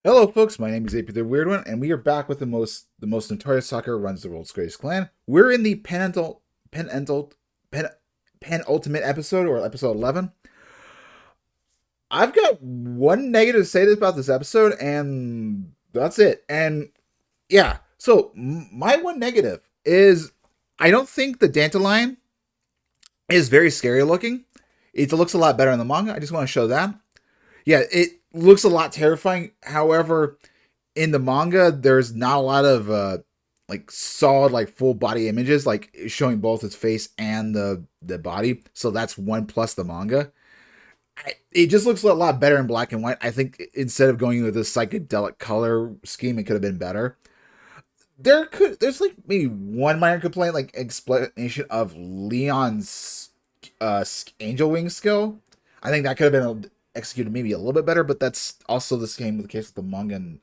Hello, folks. My name is AP the Weird One, and we are back with the most notorious talker runs the world's greatest clan. We're in the penultimate pen, penultimate episode, or episode 11. I've got one negative to say about this episode, and that's it. And yeah, so my one negative is I don't think the dandelion is very scary looking. It looks a lot better in the manga. I just want to show that. Yeah, it looks a lot terrifying. However, in the manga, there's not a lot of like solid, like full body images, like showing both his face and the body. So that's one plus the manga. It just looks a lot better in black and white. I think instead of going with this psychedelic color scheme, it could have been better. There's like maybe one minor complaint, like explanation of Leon's angel wing skill. I think that could have been executed maybe a little bit better, but that's also the same with the case with the manga. And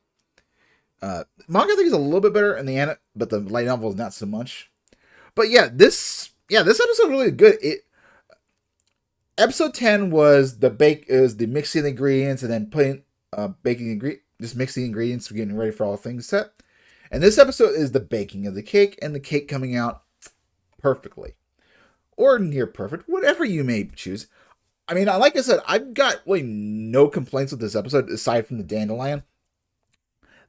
manga I think is a little bit better in the anime, but the light novel is not so much. But this episode really good. It Episode 10 was the mixing the ingredients and then putting baking ingredient just mixing the ingredients, getting ready for all things set. And this episode is the baking of the cake and the cake coming out perfectly or near perfect, whatever you may choose. I mean, like I said, I've got really no complaints with this episode aside from the dandelion.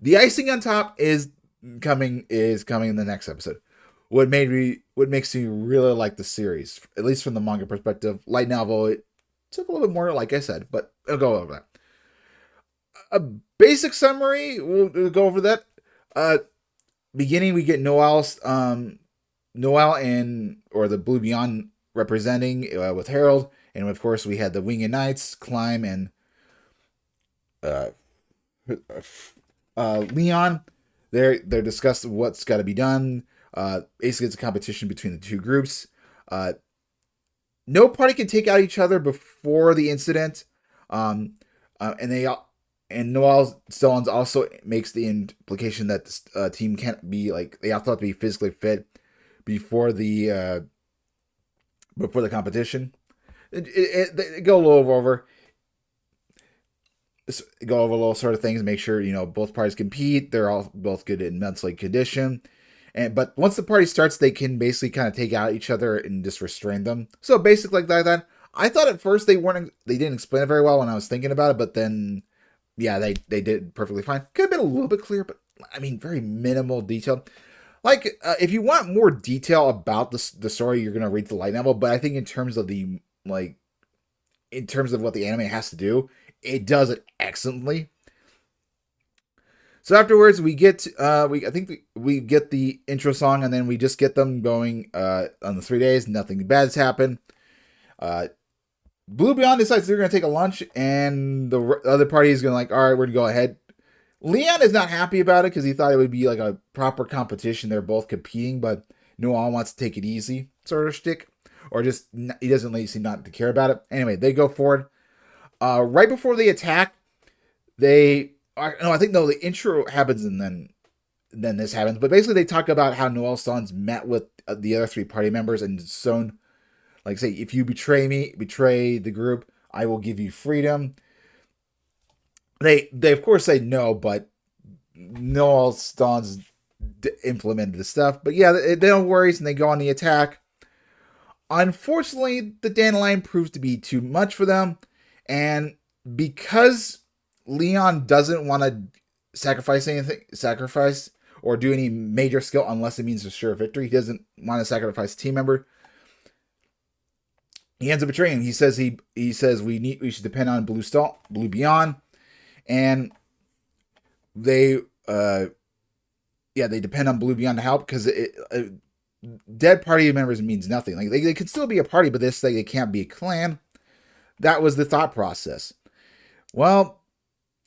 The icing on top is coming in the next episode. What makes me really like the series, at least from the manga perspective. Light novel, it took a little bit more, like I said, but I'll go over that. A basic summary, we'll go over that. Uh, Beginning, we get Noel and or the Blue Beyond representing with Harold, and of course we had the Winged Knights, Climb, and uh, Leon. They're discussing what's got to be done. Basically, it's a competition between the two groups. Uh, no party can take out each other before the incident. Um, and they and Noel Stones also makes the implication that the team can't be like they have to be physically fit before the competition. It go a little over go over little sort of things, make sure both parties compete. They're all both good in mentally condition. But once the party starts, they can basically kind of take out each other and just restrain them. So basically like that. I thought at first they didn't explain it very well when I was thinking about it, but then yeah, they did perfectly fine. Could have been a little bit clearer, but I mean very minimal detail. Like if you want more detail about the story, you're gonna read the light novel. But I think in terms of in terms of what the anime has to do, it does it excellently. So afterwards, we get the intro song, and then we just get them going on the 3 days. Nothing bad has happened. Uh, Blue Beyond decides they're going to take a lunch, and the other party is going to all right, we're going to go ahead. Leon is not happy about it because he thought it would be like a proper competition. They're both competing, but Noah wants to take it easy, sort of shtick, or just he doesn't really seem not to care about it. Anyway, they go forward. Right before they attack, they no, I think no, the intro happens and then this happens. But basically, they talk about how Noel Sons met with the other three party members and shown, like, say, if you betray the group, I will give you freedom. They of course say no, but Noel Sons implemented the stuff. But yeah, they don't worry, and they go on the attack. Unfortunately, the dandelion proves to be too much for them, and because Leon doesn't want to sacrifice or do any major skill unless it means a sure victory. He doesn't want to sacrifice a team member. He ends up betraying him. He says we should depend on Blue Beyond, and they they depend on Blue Beyond to help because dead party members means nothing. Like they could still be a party, but they can't be a clan. That was the thought process. Well,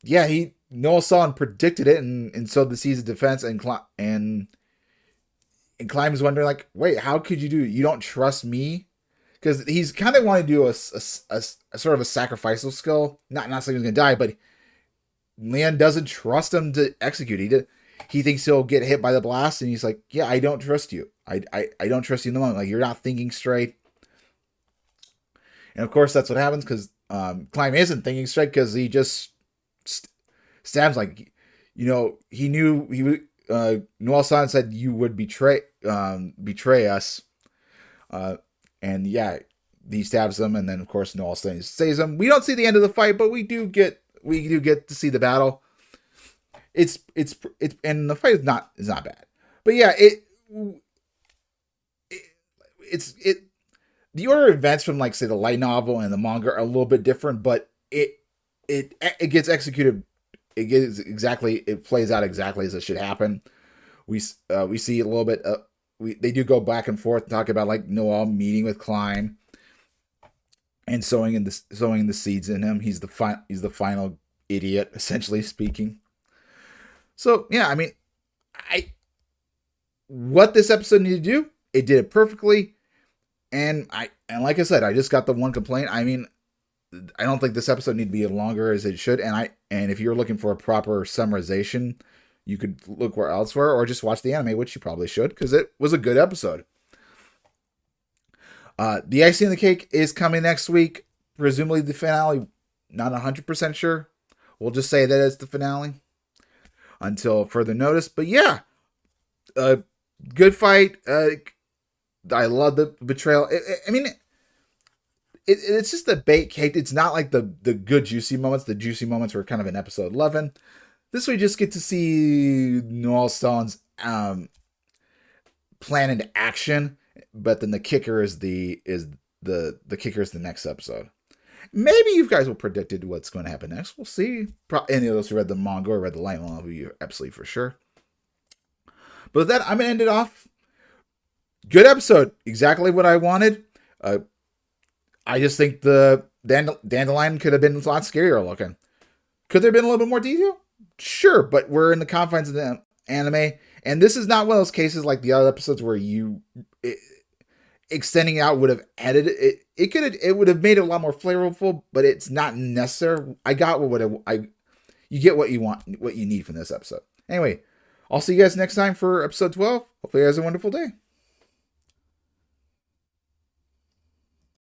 yeah, Noel saw and predicted it, and so the season defense and Climb is wondering wait, how could you do it? You don't trust me? Because he's kind of wanting to do a sort of a sacrificial skill. Not saying he's gonna die, but Leon doesn't trust him to execute. He thinks he'll get hit by the blast, and he's like, yeah, I don't trust you. I don't trust you in the moment. Like you're not thinking straight. And of course, that's what happens because Climb isn't thinking straight because he just stabs he knew Noel-san said you would betray us, uh, and yeah, he stabs him, and then of course Noel-san saves him. We don't see the end of the fight, but we do get to see the battle. It's and the fight is not bad, but yeah, it it's it the order of events from like say the light novel and the manga are a little bit different, but it gets executed. It plays out exactly as it should happen. We see a little bit. They do go back and forth, talk about like Noel meeting with Klein and sowing the seeds in him. He's the final idiot, essentially speaking. So yeah, I mean, I what this episode needed to do, it did it perfectly. And like I said, I just got the one complaint. I mean, I don't think this episode need to be as longer as it should. And if you're looking for a proper summarization, you could look where elsewhere or just watch the anime, which you probably should because it was a good episode. The icing on the cake is coming next week, presumably the finale. Not 100% sure. We'll just say that it's the finale until further notice. But yeah, good fight. I love the betrayal. I mean, it's just a bait cake. It's not like the good juicy moments. The juicy moments were kind of in episode 11. This we just get to see Noel Stone's plan into action, but then the kicker is the kicker is the next episode. Maybe you guys will predicted what's going to happen next. We'll see. Any of those who read the manga or read the light novel, you're absolutely for sure. But with that, I'm gonna end it off. Good episode, exactly what I wanted. I just think the dandelion could have been a lot scarier looking. Could there have been a little bit more detail? Sure, but we're in the confines of the anime, and this is not one of those cases like the other episodes where extending out would have added it. It would have made it a lot more flavorful, but it's not necessary. I got you get what you want, what you need from this episode. Anyway, I'll see you guys next time for episode 12. Hopefully you guys have a wonderful day.